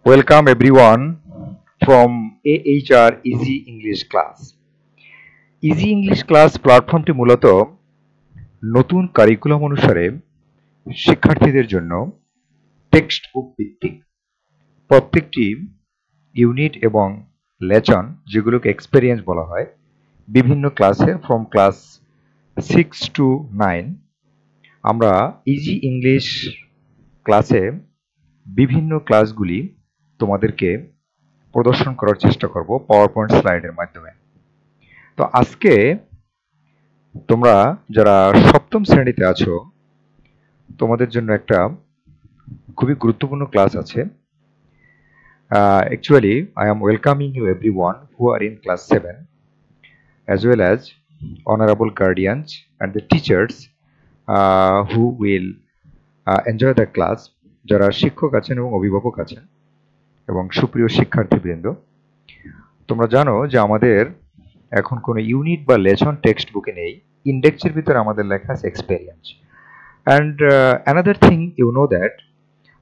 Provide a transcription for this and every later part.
Welcome everyone from AHR Easy English Class. Easy English Class প্ল্যাটফর্মটি মূলত নতুন curriculum অনুসারে শিক্ষার্থীদের জন্য টেক্সট বুক ভিত্তিক প্রত্যেকটি ইউনিট এবং লেসন যেগুলোকে এক্সপেরিয়েন্স বলা হয় বিভিন্ন ক্লাসে ফ্রম ক্লাস 6 to 9 আমরা ইজি ইংলিশ ক্লাসে বিভিন্ন ক্লাসগুলি তোমাদেরকে প্রদর্শন করার চেষ্টা করব পাওয়ার পয়েন্ট স্লাইডের মাধ্যমে। তো আজকে তোমরা যারা সপ্তম শ্রেণীতে আছো তোমাদের জন্য একটা খুবই গুরুত্বপূর্ণ ক্লাস আছে। Actually, I am welcoming you everyone who are in class 7 as well as honorable guardians and the teachers who will enjoy the class. যারা শিক্ষক আছেন এবং অভিভাবক আছেন এবং সুপ্রিয় শিক্ষার্থীবৃন্দ, তোমরা জানো যে আমাদের এখন কোনো ইউনিট বা লেসন টেক্সট বুকে নেই। ইন্ডেক্সের ভিতরে আমাদের লেখা আছে experience. And another thing you know that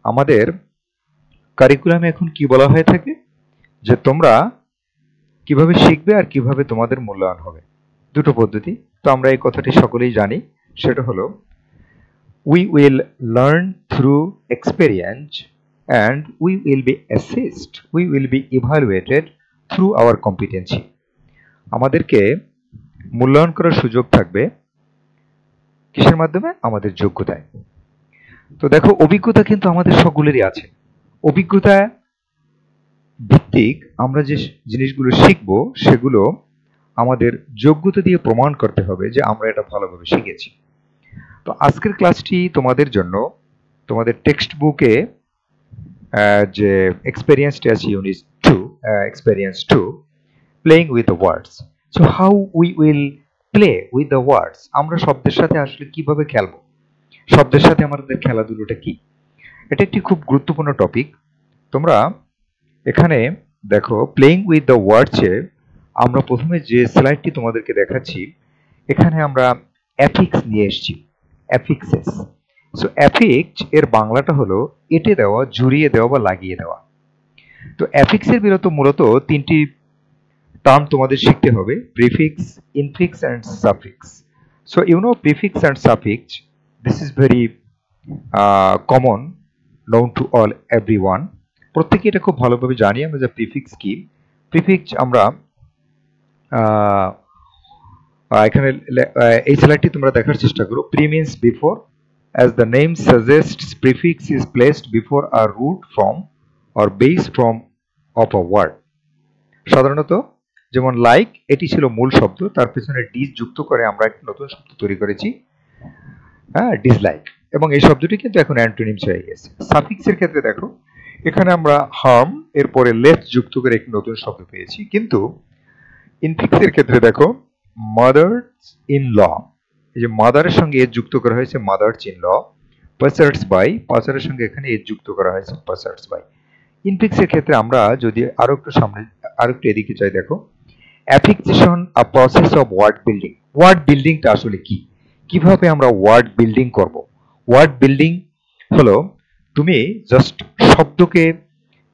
আমাদের কারিকুলামে এখন কি বলা হয়ে থাকে যে তোমরা কিভাবে শিখবে আর কিভাবে তোমাদের মূল্যায়ন হবে, দুটো পদ্ধতি। তো আমরা এই কথাটি সকলেই জানি, সেটা হলো we will learn through experience and we will be assessed, we will be evaluated through our competency. আমাদেরকে মূল্যায়ন করার সুযোগ থাকবে কিসের মাধ্যমে? আমাদের যোগ্যতায়। তো দেখো, অভিজ্ঞতা কিন্তু আমাদের সকলেরই আছে। অভিজ্ঞতা ভিত্তিক আমরা যে জিনিসগুলো শিখব সেগুলো আমাদের যোগ্যতা দিয়ে প্রমাণ করতে হবে যে আমরা এটা ভালোভাবে শিখেছি। তো আজকের ক্লাসটি তোমাদের জন্য তোমাদের টেক্সট বুকে যে এক্সপেরিয়েন্সটি আছে unit 2 experience 2 playing with the words. So how we will play with the ওয়ার্ডস, আমরা শব্দের সাথে আসলে কিভাবে খেলবো, শব্দের সাথে আমাদের খেলাধুলোটা কি, এটা একটি খুব গুরুত্বপূর্ণ টপিক। তোমরা এখানে দেখো প্লেইং উইথ দ্য ওয়ার্ডসে আমরা প্রথমে যে স্লাইডটি তোমাদেরকে দেখাচ্ছি এখানে আমরা অ্যাফিক্স নিয়ে এসেছি, অ্যাফিক্সেস। সো অ্যাফিক্স এর বাংলাটা হলো এঁটে দেওয়া, জুড়িয়ে দেওয়া বা লাগিয়ে দেওয়া। তো অ্যাফিক্সের মূলত তিনটি টার্ম তোমাদের শিখতে হবে: prefix, infix and suffix. So you know prefix and suffix, this is very common, known to all everyone. প্রত্যেকে এটা খুব ভালোভাবে জানি আমরা যে প্রিফিক্স কি। প্রিফিক্স আমরা এখানে এই স্লাইডটি তোমরা দেখার চেষ্টা করো। Pre means before, as the name suggests, prefix is placed before a root form or base form of a word. সাধারণত যেমন লাইক, এটি ছিল মূল শব্দ, তার পিছনে ডিস যুক্ত করে আমরা একটা নতুন শব্দ তৈরি করেছি, ডিসলাইক, এবং এই শব্দটি কিন্তু এখন অ্যান্টোনিমস হয়ে গেছে। সাফিক্সের ক্ষেত্রে দেখো এখানে আমরা হার্ম এরপরে লেস যুক্ত করে একটি নতুন শব্দ পেয়েছি, কিন্তু ইনফিক্সের ক্ষেত্রে দেখো মাদার্স ইন ল, এই যে মাদারের সঙ্গে এ যুক্ত করা হয়েছে mothers in law, passers by, পাসারের সঙ্গে এখানে এ যুক্ত করা হয়েছে পাসার্স বাই। ইনফিক্সের ক্ষেত্রে আমরা যদি আরো একটু সামনে আরো একটু এদিকে চাই, দেখো affixation a process of word building. Word বিল্ডিংটা আসলে কি, কিভাবে আমরা ওয়ার্ড বিল্ডিং করব? ওয়ার্ড বিল্ডিং হলো তুমি জাস্ট শব্দকে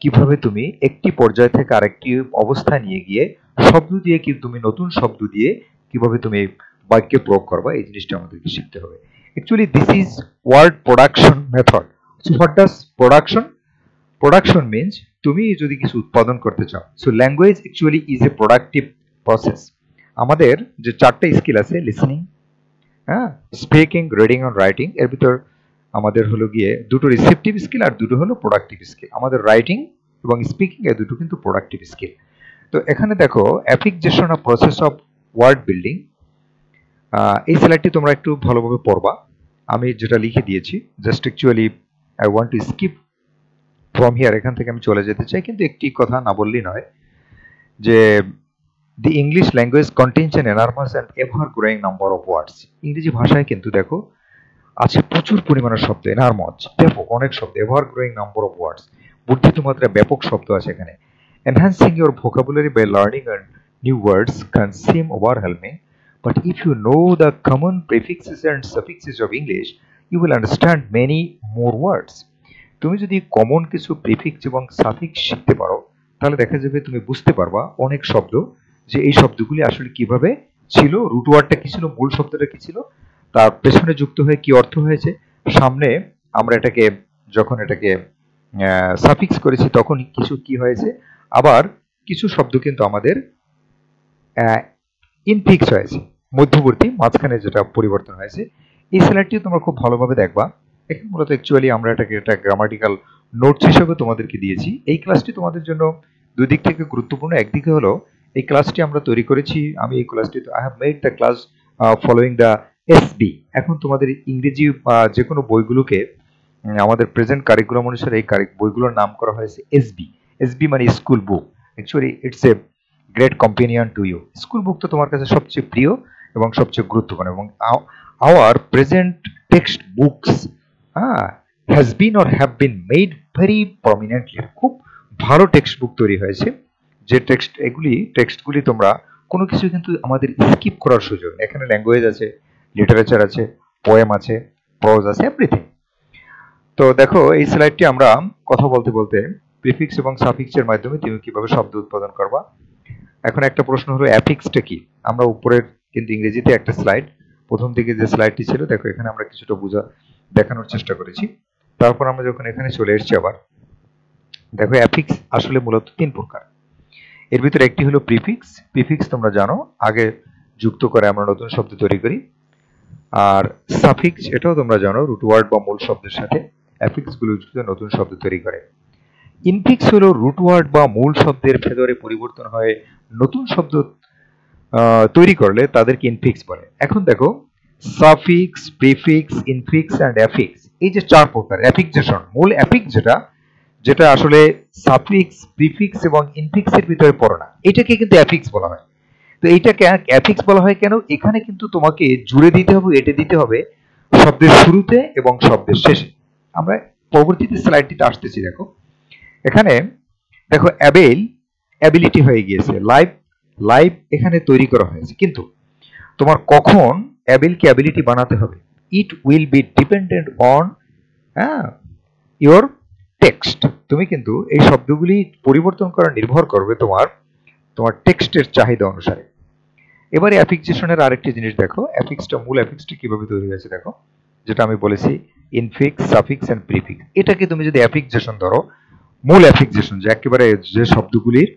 কিভাবে তুমি একটি পর্যায় থেকে আরেকটি অবস্থায় নিয়ে গিয়ে শব্দ দিয়ে কি তুমি নতুন শব্দ দিয়ে কিভাবে তুমি বাক্যে প্রয়োগ করবা, এই জিনিসটা আমাদেরকে শিখতে হবে। Actually this is word production method. So what does production? Production means তুমি যদি কিছু উৎপাদন করতে চাও। সো language actually is a productive process. আমাদের যে চারটা স্কিল আছে, লিসনিং, স্পিকিং, রিডিং আর রাইটিং, এর ভিতর আমাদের হলো গিয়ে দুটো রিসেপটিভ স্কিল আর দুটো হলো প্রোডাক্টিভ স্কিল। আমাদের রাইটিং এবং স্পিকিং এর দুটো কিন্তু প্রোডাক্টিভ স্কিল। তো এখানে দেখো affixation of process of word building, এই স্লাইডটি তোমরা একটু ভালোভাবে পড়বা। আমি যেটা লিখে দিয়েছি just actually I want to skip from here, এখান থেকে আমি চলে যেতে চাই, কিন্তু একটি কথা না বললেই নয় যে the English language contains an enormous and ever growing number of ওয়ার্ডস। ইংরেজি ভাষায় কিন্তু দেখো আছে প্রচুর পরিমাণের শব্দ, এনারমাস, ব্যাপক অনেক শব্দ, ever growing number of words, বর্ধিত মাত্রায় ব্যাপক শব্দ আছে এখানে। Enhancing your vocabulary by learning new words can seem overwhelming, but if you know the common prefixes and suffixes of English, you will understand many more words. তুমি যদি common কিছু prefix এবং সাফিক্স শিখতে পারো তাহলে দেখা যাবে তুমি বুঝতে পারবা অনেক শব্দ যে এই শব্দগুলি আসলে কিভাবে ছিল, রুট ওয়ার্ডটা কি ছিল, মূল শব্দটা কি ছিল, তার পেছনে যুক্ত হয়ে কি অর্থ হয়েছে, সামনে আমরা এটাকে যখন এটাকে সাফিক্স করেছি তখন কিছু কি হয়েছে, আবার কিছু শব্দ কিন্তু আমাদের ইনফিক্স হয়েছে, মধ্যবর্তী মাঝখানে যেটা পরিবর্তন হয়েছে। এই স্লাইডটিও তোমরা খুব ভালোভাবে দেখবা। এখানে মূলত অ্যাকচুয়ালি আমরা এটাকে একটা গ্রামাটিক্যাল নোটস হিসেবে তোমাদেরকে দিয়েছি। এই ক্লাসটি তোমাদের জন্য দুই দিক থেকে গুরুত্বপূর্ণ। একদিকে হলো এই ক্লাসটি আমরা তৈরি করেছি, আমি এই ক্লাসটি I have made the class following the SB. এখন তোমাদের ইংরেজি যে কোনো বইগুলোকে আমাদের প্রেজেন্ট কারিকুলাম অনুসারে এই বইগুলোর নাম করা হয়েছে এসবি। এসবি মানে school book. Actually it's a great companion to you. School book তো তোমার কাছে সবচেয়ে প্রিয় এবং সবচেয়ে গুরুত্বপূর্ণ, এবং our present text books has been or have been made very prominently. খুব ভালো টেক্সট বুক তৈরি হয়েছে, যে টেক্সটগুলি তোমরা কোনো কিছু কিন্তু আমাদের স্কিপ করার সুযোগ নেই। এখানে ল্যাঙ্গুয়েজ আছে, লিটারেচার আছে, পোয়েম আছে, প্রোজ আছে, এভরিথিং। তো দেখো এই স্লাইডটি আমরা কথা বলতে বলতে প্রিফিক্স এবং সাফিক্সের মাধ্যমে তুমি কিভাবে শব্দ উৎপাদন করবা। এখন একটা প্রশ্ন হলো অ্যাফিক্সটা কি। আমরা উপরের কিন্তু ইংরেজিতে একটা স্লাইড, প্রথম দিকে যে স্লাইডটি ছিল দেখো এখানে আমরা কিছুটা দেখানোর চেষ্টা করেছি। তারপর আমরা যখন এখানে চলে এসেছি আবার দেখো অ্যাফিক্স আসলে মূলত তিন প্রকার। এর ভিতরে একটি হলো প্রিফিক্স। প্রিফিক্স তোমরা জানো আগে যুক্ত করে আমরা নতুন শব্দ তৈরি করি। আর সাফিক্স এটাও তোমরা জানো রুট ওয়ার্ড বা মূল শব্দের সাথে অ্যাফিক্স গুলো যুক্ত নতুন শব্দ তৈরি করে। ইনফিক্স হলো রুট ওয়ার্ড বা মূল শব্দের ভেতরে পরিবর্তন হয়ে নতুন শব্দ তৈরি করলে তাদেরকে ইনফিক্স বলে। এখন দেখো suffix, prefix, infix and affix, এই যে চার প্রকার অ্যাফিক্সেশন, মূল অ্যাফিক্স যেটা আসলে সাফিক্স, প্রিফিক্স এবং ইনফিক্স এর ভিতরে পড়ে না, এটাকে কিন্তু অ্যাফিক্স বলা হয়। তো এইটাকে অ্যাফিক্স বলা হয় কেন? এখানে কিন্তু তোমাকে জুড়ে দিতে হবে, এটে দিতে হবে শব্দের শুরুতে এবং শব্দের শেষে। আমরা পরবর্তীতে স্লাইডটিতে আসতেছি। দেখো এখানে দেখো অ্যাবিলিটি হয়ে গিয়েছে, লাইভ এখানে তৈরি করা হয়েছে, কিন্তু তোমার কখন অ্যাবিলকে অ্যাবিলিটি বানাতে হবে, it will be dependent on your text. তুমি কিন্তু এই শব্দগুলি পরিবর্তন করা নির্ভর করবে তোমার টেক্সটের চাহিদা অনুসারে। এবারে অ্যাফিক্সেশনের আরেকটি জিনিস দেখো, মূল অ্যাফিক্সটা কিভাবে তৈরি হয়েছে দেখো, যেটা আমি বলেছি ইনফিক্স, সাফিক্স এন্ড প্রিফিক্স। এটাকে তুমি যদি অ্যাফিক্সেশন ধরো, মূল অ্যাফিক্সেশন যে একেবারে যে শব্দগুলির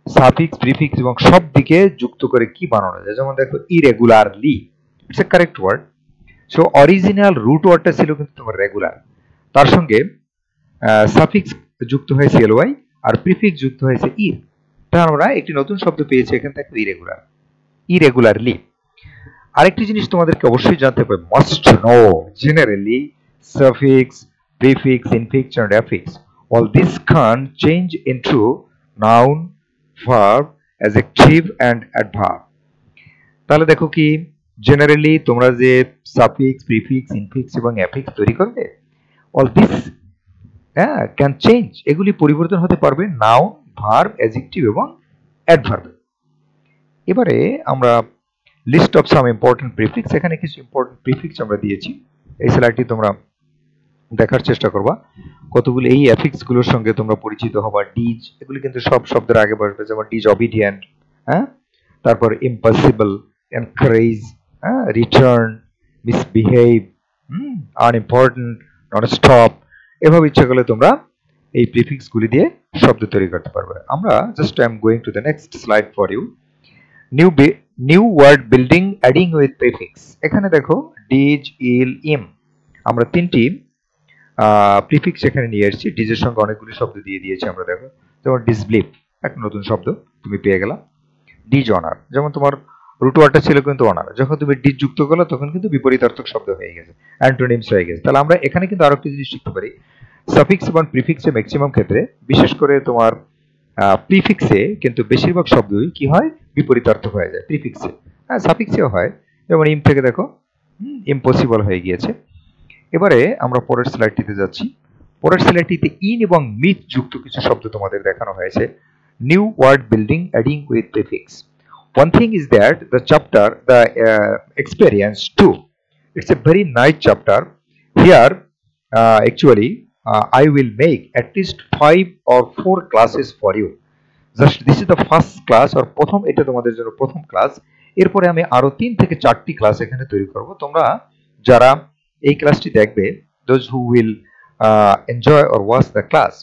সাফিক্স, প্রিফিক্স এবং সব দিকে যুক্ত করে কি বানানো যায়, যেমন দেখো irregularly, it's a correct word. So original root ওয়ার্ডটা ছিল কিন্তু তোমার রেগুলার, তার সঙ্গে সাফিক্স যুক্ত হয়েছে এলওয়াই আর প্রিফিক্স যুক্ত হয়েছে ইর, তাহলে আমরা একটি নতুন শব্দ পেয়েছি এখান থেকে ইরেগুলারলি। আরেকটি জিনিস তোমাদেরকে অবশ্যই জানতে হবে, must know, generally suffix, prefix, infix and affix all this can change into noun, verb, adjective and adverb. তাহলে দেখো কি জেনারেলি তোমরা যে সাফিক্স, প্রিফিক্স, ইনফিক্স এবং অ্যাফিক্স তৈরি করবে, all this ক্যান চেঞ্জ, এগুলি পরিবর্তন হতে পারবে নাউন, ভার্ব, অ্যাডজেক্টিভ এবং অ্যাডভার্ব। এবারে আমরা list of some important prefix, এখানে কিছু ইম্পর্টেন্ট প্রিফিক্স আমরা দিয়েছি। এই স্লাইডটি তোমরা দেখার চেষ্টা করবা, কতগুলো এই অ্যাফিক্স গুলোর সঙ্গে তোমরা পরিচিত হবা। ডিজ, এগুলি কিন্তু সব শব্দের আগে বসবে, যেমন ডিজ অবিডিয়েন্ট, তারপর impossible, encourage, return, misbehave, unimportant, not stop. এভাবে ইচ্ছা করলে তোমরা এই প্রিফিক্স গুলি দিয়ে শব্দ তৈরি করতে পারবে। আমরা just I am going to the next slide for you. New word building adding with prefix. এখানে দেখো ডিজ, ইল, ইম, আমরা তিনটি প্রিফিক্স এখানে নিয়ে এসেছি। ডিজের সঙ্গে অনেকগুলি শব্দ দিয়ে দিয়েছি আমরা। দেখো যেমন ডিসবিলিভ, একটা নতুন শব্দ তুমি পেয়ে গেলা। ডিজ অনার, যেমন তোমার রুট ওয়ার্ডটা ছিল কিন্তু অনার, যখন তুমি ডিজ যুক্ত করলে তখন কিন্তু বিপরীতার্থক শব্দ হয়ে গেছে, অ্যান্টোনিমস হয়ে গেছে। তাহলে আমরা এখানে কিন্তু আরো একটা জিনিস শিখতে পারি, সাফিক্স এবং প্রিফিক্সে ম্যাক্সিমাম ক্ষেত্রে, বিশেষ করে তোমার প্রিফিক্সে কিন্তু বেশিরভাগ শব্দই কি হয়, বিপরীতার্থক হয়ে যায় প্রিফিক্সে। সাফিক্সেও হয়, যেমন ইম থেকে দেখো ইম্পসিবল হয়ে গিয়েছে। এবারে আমরা পরের স্লাইডটিতে যাচ্ছি। পরের স্লাইডটিতে ইন এবং মিথ যুক্ত কিছু শব্দ তোমাদের দেখানো হয়েছে। New word building adding with prefix. One thing is that the chapter, the experience too, it's a very nice chapter. Here, actually, I will make at least 5 or 4 classes for you. Just this is the first class, আর প্রথম, এটা তোমাদের জন্য প্রথম class. এরপরে আমি আরো 3 থেকে 4টি ক্লাস এখানে তৈরি করব। তোমরা যারা এই ক্লাসটি দেখবে, those who will enjoy or watch the class,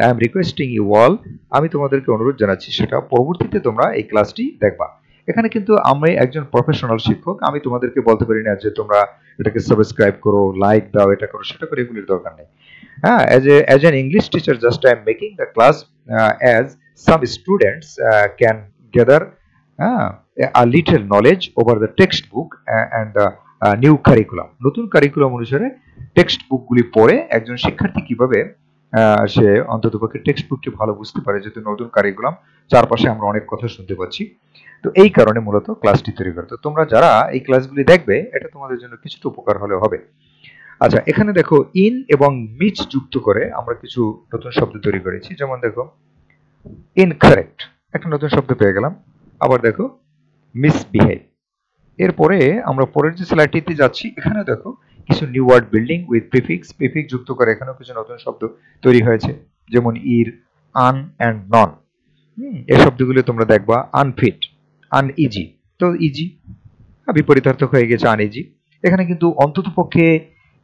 I am requesting you all, আমি তোমাদেরকে অনুরোধ জানাচ্ছি সেটা পরবর্তীতে তোমরা এই ক্লাসটি দেখবা। এখানে কিন্তু আমি একজন প্রফেশনাল শিক্ষক, আমি তোমাদেরকে বলতে পারি না যে তোমরা এটাকে সাবস্ক্রাইব করো, লাইক দাও, এটা করো, সেটা করে, এগুলির দরকার নেই। হ্যাঁ, as an English teacher, just I am making the class as some students can gather a little knowledge over the textbook and the new curriculum. নতুন কারিকুলাম অনুসারে টেক্সট বুকগুলি পড়ে একজন শিক্ষার্থী কিভাবে সে অন্ততপক্ষে টেক্সট বুকটি ভালো বুঝতে পারে, যেহেতু নতুন কারিকুলাম, চারপাশে আমরা অনেক কথা শুনতে পাচ্ছি। তো এই কারণে মূলত ক্লাসটি তৈরি করে। তো তোমরা যারা এই ক্লাসগুলি দেখবে, এটা তোমাদের জন্য কিছুটা উপকার হলে হবে। আচ্ছা, এখানে দেখো ইন এবং মিচ যুক্ত করে আমরা কিছু নতুন শব্দ তৈরি করেছি। যেমন দেখো ইনকারেক্ট, একটা নতুন শব্দ পেয়ে গেলাম। আবার দেখো মিসবিহেভ। এরপরে আমরা পরের যে স্লাইডটিতে যাচ্ছি, এখানে দেখো কিছু new word building with prefix যুক্ত করে এখানেও কিছু নতুন শব্দ তৈরি হয়েছে, যেমন ইর, আন অ্যান্ড নন। এই শব্দগুলো তোমরা দেখবা। আনফিট, আনইজি, তো ইজি বিপরীতার্থক হয়ে গেছে আনইজি। এখানে কিন্তু অন্ততপক্ষে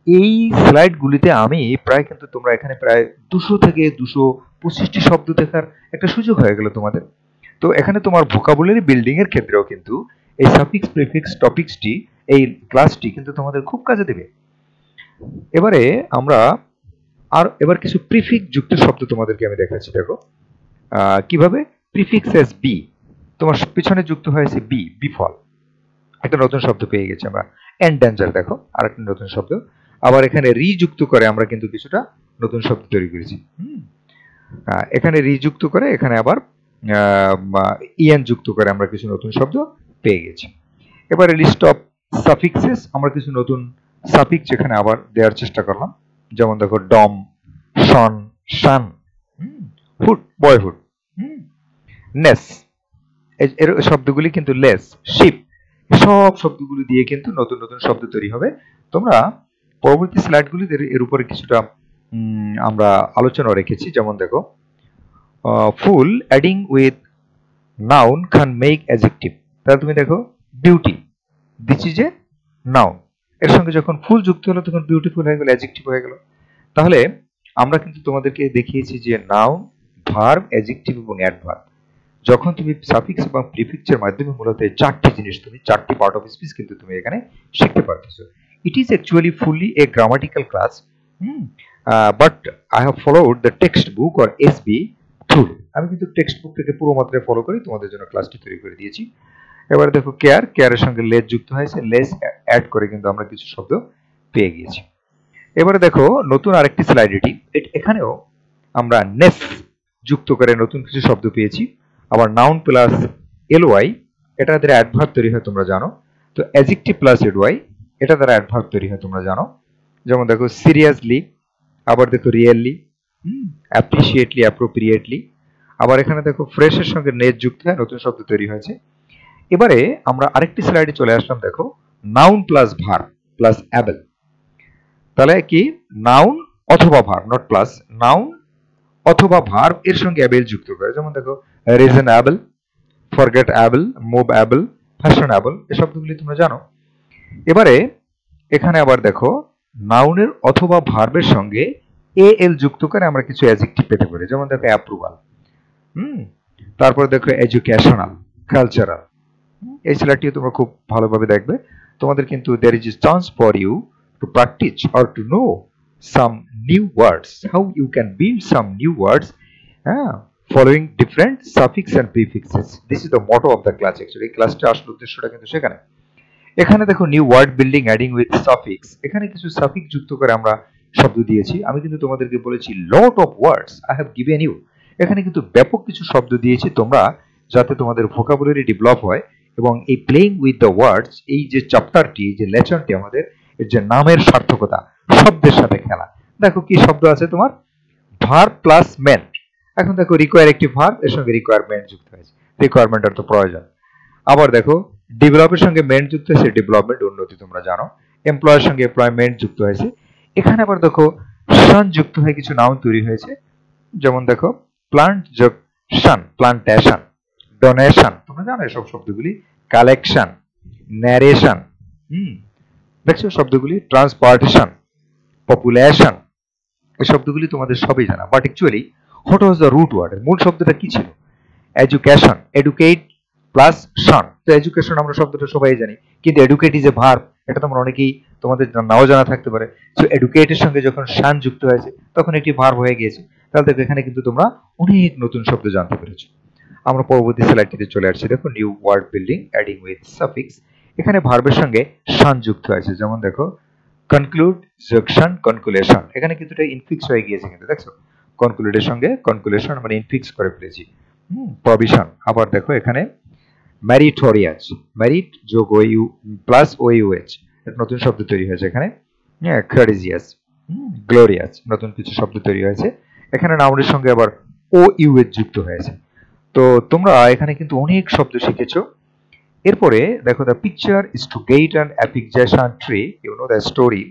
এই স্লাইডগুলিতে আমি প্রায়, কিন্তু তোমরা এখানে প্রায় 200 থেকে 225টি শব্দ দেখার একটা সুযোগ হয়ে গেল তোমাদের। তো এখানে তোমার ভোকাবুলারি বিল্ডিং এর ক্ষেত্রেও কিন্তু এই সাফিক্স, প্রিফিক্স, টপিকসটি, এই ক্লাসটি কিন্তু তোমাদের খুব কাজে দেবে। এবারে আমরা এবার কিছু প্রিফিক্স যুক্ত শব্দ তোমাদেরকে আমি দেখাচ্ছি। দেখো কিভাবে প্রিফিক্স এস বি, তোমার পিছনে যুক্ত হয়েছে বি, বিফল, একটা নতুন শব্দ পেয়ে গেছি আমরা। এন্ডেঞ্জার, দেখো আরেকটা নতুন শব্দ। আবার এখানে রি যুক্ত করে আমরা কিন্তু কিছুটা নতুন শব্দ তৈরি করেছি। এখানে রি যুক্ত করে, এখানে আবার ইএন যুক্ত করে আমরা কিছু নতুন শব্দ পেয়ে গেছি। এবারে লিস্ট অফ সাফিক্সেস, আমরা কিছু নতুন সাফিক্স এখানে আবার দেওয়ার চেষ্টা করলাম। যেমন দেখো ডম, শন, শান, হুড, বয়হুড, নেস, এর শব্দগুলি কিন্তু লেস, শিপ, সব শব্দগুলি দিয়ে কিন্তু নতুন নতুন শব্দ তৈরি হবে। তোমরা পরবর্তী স্লাইডগুলিতে এর উপরে কিছুটা আমরা আলোচনা রেখেছি। যেমন দেখো full adding with noun can make adjective. তাহলে তুমি দেখো beauty, this is a noun, এর সঙ্গে যখন ফুল যুক্ত হলো তখন বিউটিফুল হয়ে গেল, অ্যাডজেক্টিভ হয়ে গেল। তাহলে আমরা কিন্তু তোমাদেরকে দেখিয়েছি যে নাউন, ভার্ব, অ্যাডজেক্টিভ এবং অ্যাডভার্ব, যখন তুমি সাফিক্স এবং প্রিফিক্সের মাধ্যমে মূলত এই 4টি জিনিস, তুমি 4টি পার্ট অফ স্পিচ কিন্তু তুমি এখানে শিখতে পারতেছো। It is actually fully A grammatical class, but I have followed the text book or SB through. আমি কিন্তু টেক্সট বুক থেকে পুরো মাত্রায় ফলো করে তোমাদের জন্য ক্লাসটি তৈরি করে দিয়েছি। এবারে দেখো কেয়ার, কেয়ারের সঙ্গে লেস যুক্ত হয়েছে, লেস অ্যাড করে কিন্তু আমরা কিছু শব্দ পেয়ে গিয়েছি। এবারে দেখো নতুন আরেকটি স্লাইড, এখানেও আমরা নেস যুক্ত করে নতুন কিছু শব্দ পেয়েছি। আবার নাউন প্লাস এলওয়াই, এটা দ্বারা অ্যাডভার্ব তৈরি হয় তোমরা জানো। তো অ্যাডজেক্টিভ প্লাস এডওয়াই, এটা দ্বারা অ্যাডভার্ব তৈরি হয় তোমরা জানো। যেমন দেখো সিরিয়াসলি, আবার দেখো রিয়েলি, অ্যাপ্রিসিয়েটলি, অ্যাপ্রোপ্রিয়েটলি। আবার এখানে দেখো ফ্রেশের সঙ্গে নেস যুক্ত হয় নতুন শব্দ তৈরি হয়েছে। এবারে আমরা আরেকটি স্লাইডে চলে আসলাম। দেখো noun plus verb plus able, তাহলে কি নাউন অথবা ভার্ব, নট প্লাস, নাউন অথবা ভার্ব এর সঙ্গে অ্যাবল যুক্ত করে। যেমন দেখো রিজনেবল, ফরগেটেবল, মুভেবল, ফ্যাশনেবল, এই শব্দগুলি তোমরা জানো। এবারে এখানে আবার দেখো নাউনের অথবা ভার্বের সঙ্গে এল যুক্ত করে আমরা কিছু অ্যাডজেক্টিভ পেতে পারি। যেমন দেখো অ্যাপ্রুভাল, তারপর দেখো এডুকেশনাল, কালচারাল। এই স্লাইডটিও তোমরা খুব ভালোভাবে দেখবে। তোমাদের কিন্তু there is a chance for you to practice or to know some new words, how you can build some new words following different suffix and prefixes. This is the motto of the class actually. এই ক্লাসটা আসল উদ্দেশ্যটা কিন্তু সেখানে। এখানে দেখো new word building adding with suffix, এখানে কিছু সাফিক্স যুক্ত করে আমরা শব্দ দিয়েছি। আমি কিন্তু তোমাদেরকে বলেছি lot of words I have given you, এখানে কিন্তু ব্যাপক কিছু শব্দ দিয়েছি তোমরা, যাতে তোমাদের ভোকাবুলারি ডেভেলপ হয়। এবং এই প্লেইং উইথ দ্য ওয়ার্ডস, এই যে চ্যাপ্টারটি, এই যে লেসনটি, আমাদের এর যে নামের সার্থকতা, শব্দের সাথে খেলা। দেখো কি শব্দ আছে তোমার, ভার্ব প্লাস মেন্ট। এখন দেখো রিকোয়ার একটি ভার্ব, এর সঙ্গে রিকোয়ারমেন্ট যুক্ত হয়েছে, রিকোয়ারমেন্টের তো প্রয়োজন। আবার দেখো ডেভেলপের সঙ্গে মেন্ট যুক্ত হয়েছে, ডেভেলপমেন্ট, উন্নতি তোমরা জানো। এমপ্লয়ের সঙ্গে এমপ্লয়মেন্ট যুক্ত হয়েছে। এখানে আবার দেখো শান যুক্ত হয়ে কিছু নাউন তৈরি হয়েছে। যেমন দেখো প্লান্ট যোগ শান, প্লান্টেশন, ডোনেশন, তোমরা জানো এসব শব্দগুলি, কালেকশন, ন্যারেশন, দেখছো শব্দগুলি, ট্রান্সপোর্টেশন, পপুলেশন, এই শব্দগুলি তোমাদের সবই জানা। But actually what was the root word, মূল শব্দটা কি ছিল? Education, educate plus tion. তো এডুকেশন আমরা শব্দটা সবাই জানি, কিন্তু এডুকেট ইজ এ ভার্ব, এটা তোমরা অনেকেই তোমাদের নাও জানা থাকতে পারে। সো এডুকেটের সঙ্গে যখন শান যুক্ত হয়েছে তখন একটি ভার্ব হয়ে গিয়েছে। তাহলে দেখো এখানে কিন্তু তোমরা অনেক নতুন শব্দ জানতে পেরেছো। আমরা পরবর্তী স্লাইডটিতে চলে আসছি। দেখো new word building adding with suffix. এখানে ভার্বের সঙ্গে শান যুক্ত হয়েছে। যেমন দেখো কনক্লুড জংশন কনক্লুশন, এখানে কিন্তু এটা ইনফিক্স হয়ে গিয়েছে, কিন্তু দেখছো কনক্লুডের সঙ্গে কনক্লুশন মানে ইনফিক্স করে ফেলেছি। প্রভিশন, আবার দেখো এখানে ম্যারিটোরিয়াস, ম্যারিট যোগ ওইউ প্লাস ওইউএচ, একটা নতুন শব্দ তৈরি হয়েছে এখানে। হ্যাঁ, ক্রেডিজিয়াস, গ্লোরিয়াস, নতুন কিছু শব্দ তৈরি হয়েছে এখানে। নাউনের সঙ্গে আবার ও ইউএচ যুক্ত হয়েছে। তো তোমরা এখানে কিন্তু অনেক শব্দ শিখেছো। এরপরে দেখো the picture is to get an application tree, you know the story.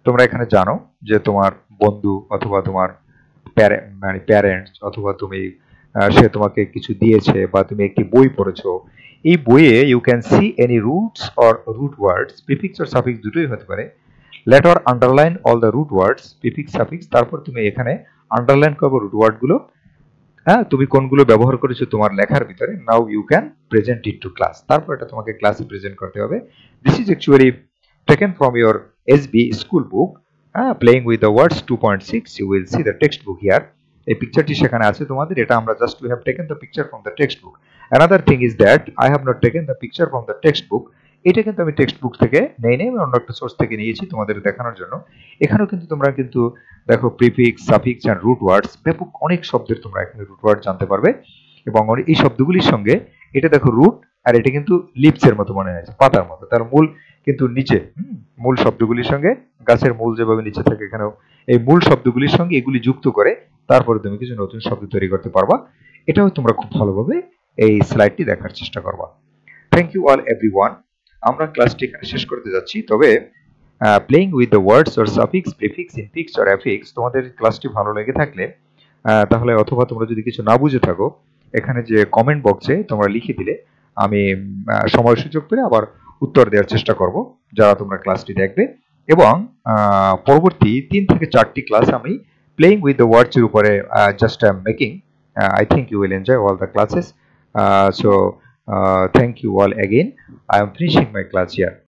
তোমরা এখানে জানো যে তোমার বন্ধু অথবা তোমার মানে প্যারেন্টস অথবা তুমি সে তোমাকে কিছু দিয়েছে বা তুমি একটি বই পড়েছো। এই বইয়ে you can see any roots or root words, prefix or suffix দুটোই হতে পারে। Letter underline all the root words, prefix suffix, তারপর তুমি এখানে আন্ডারলাইন করবে রুট ওয়ার্ডগুলো। হ্যাঁ, তুমি কোনগুলো ব্যবহার করেছো তোমার লেখার ভিতরে। Now you can present it to class, তারপর এটা তোমাকে ক্লাসে প্রেজেন্ট করতে হবে। This is actually taken from your SB school book, playing with the words 2.6, you will see the textbook here. এই পিকচারটি সেখানে আছে তোমাদের, এটা আমরা just we have taken the picture from the textbook. Another thing is that I have not taken the picture from the text book, এটা কিন্তু আমি টেক্সট বুক থেকে নেই, আমি অন্য একটা সোর্স থেকে নিয়েছি তোমাদের দেখানোর জন্য। এখানেও কিন্তু তোমরা কিন্তু দেখো prefix, suffix and root words, ব্যাপক অনেক শব্দের তোমরা এখানে রুট ওয়ার্ড জানতে পারবে। এবং এই শব্দগুলির সঙ্গে এটা দেখো রুট, আর এটা কিন্তু লিপসের মতো মনে হয়েছে, পাতার মতো, তার মূল কিন্তু নিচে। মূল শব্দগুলির সঙ্গে, গাছের মূল যেভাবে নিচে থাকে, এখানেও এই মূল শব্দগুলির সঙ্গে এগুলি যুক্ত করে তারপরে তুমি কিছু নতুন শব্দ তৈরি করতে পারবা। এটাও তোমরা খুব ভালোভাবে এই স্লাইডটি দেখার চেষ্টা করবা। Thank you all everyone. আমরা ক্লাসটি এখানে শেষ করতে যাচ্ছি। তবে playing with the words or suffix, prefix, infix or affix, তোমাদের ক্লাসটি ভালো লেগে থাকলে তাহলে, অথবা তোমরা যদি কিছু না বুঝে থাকো, এখানে যে কমেন্ট বক্সে তোমরা লিখে দিলে আমি সময় সুযোগ পেলে আবার উত্তর দেওয়ার চেষ্টা করব যারা তোমরা ক্লাসটি দেখবে। এবং পরবর্তী 3 থেকে 4টি ক্লাস আমি প্লেইং উইথ দ্য ওয়ার্ডস এর উপরে just I am making. I think you will enjoy all the classes. So thank you all again. I am finishing my class here.